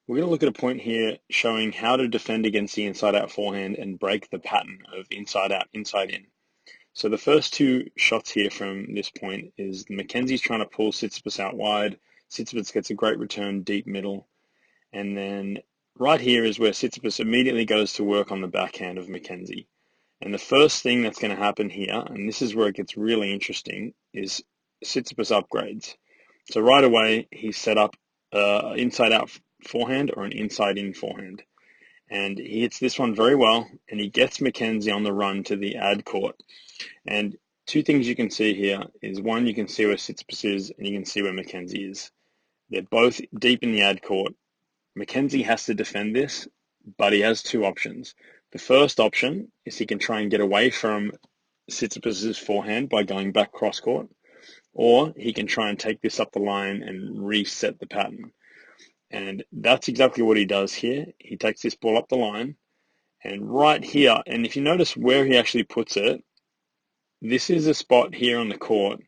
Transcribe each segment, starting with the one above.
We're going to look at a point here showing how to defend against the inside-out forehand and break the pattern of inside-out, inside-in. So the first two shots here from this point is Mackenzie's trying to pull Tsitsipas out wide. Tsitsipas gets a great return deep middle. And then right here is where Tsitsipas immediately goes to work on the backhand of Mackenzie. And the first thing that's going to happen here, and this is where it gets really interesting, is Tsitsipas upgrades. So right away, he set up an inside-out forehand or an inside-in forehand. And he hits this one very well, and he gets Mackenzie on the run to the ad court. And two things you can see here is, one, you can see where Tsitsipas is, and you can see where Mackenzie is. They're both deep in the ad court. Mackenzie has to defend this, but he has two options. The first option is he can try and get away from Tsitsipas's forehand by going back cross court, or he can try and take this up the line and reset the pattern. And that's exactly what he does here. He takes this ball up the line, and right here, and if you notice where he actually puts it, this is a spot here on the court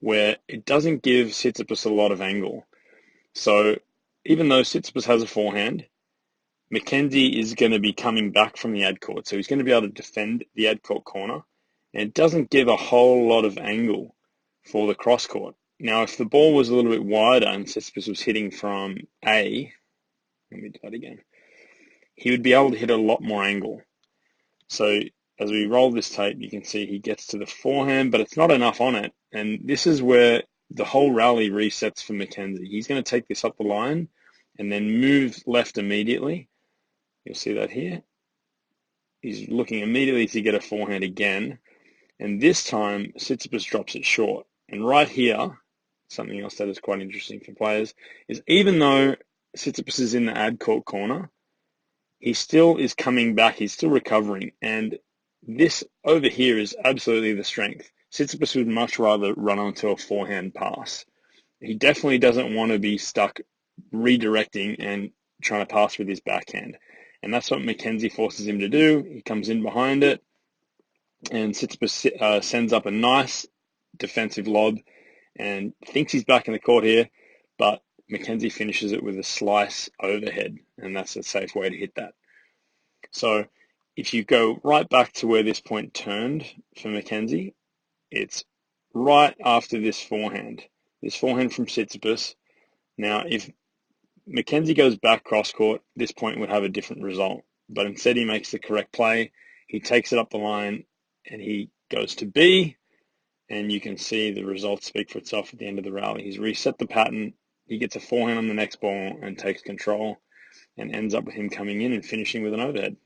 where it doesn't give Tsitsipas a lot of angle. So even though Tsitsipas has a forehand, Mackenzie is going to be coming back from the ad court, so he's going to be able to defend the ad court corner, and it doesn't give a whole lot of angle for the cross court. Now, if the ball was a little bit wider and Tsitsipas was hitting from A, let me do that again, he would be able to hit a lot more angle. So as we roll this tape, you can see he gets to the forehand, but it's not enough on it, and this is where the whole rally resets for Mackenzie. He's going to take this up the line and then move left immediately. You'll see that here. He's looking immediately to get a forehand again. And this time, Tsitsipas drops it short. And right here, something else that is quite interesting for players, is even though Tsitsipas is in the ad court corner, he still is coming back. He's still recovering. And this over here is absolutely the strength. Tsitsipas would much rather run onto a forehand pass. He definitely doesn't want to be stuck redirecting and trying to pass with his backhand. And that's what Mackenzie forces him to do. He comes in behind it, and Tsitsipas sends up a nice defensive lob and thinks he's back in the court here, but Mackenzie finishes it with a slice overhead, and that's a safe way to hit that. So if you go right back to where this point turned for Mackenzie, it's right after this forehand from Tsitsipas. Now, if Mackenzie goes back cross court, this point would have a different result. But instead, he makes the correct play. He takes it up the line, and he goes to B, and you can see the results speak for itself at the end of the rally. He's reset the pattern. He gets a forehand on the next ball and takes control, and ends up with him coming in and finishing with an overhead.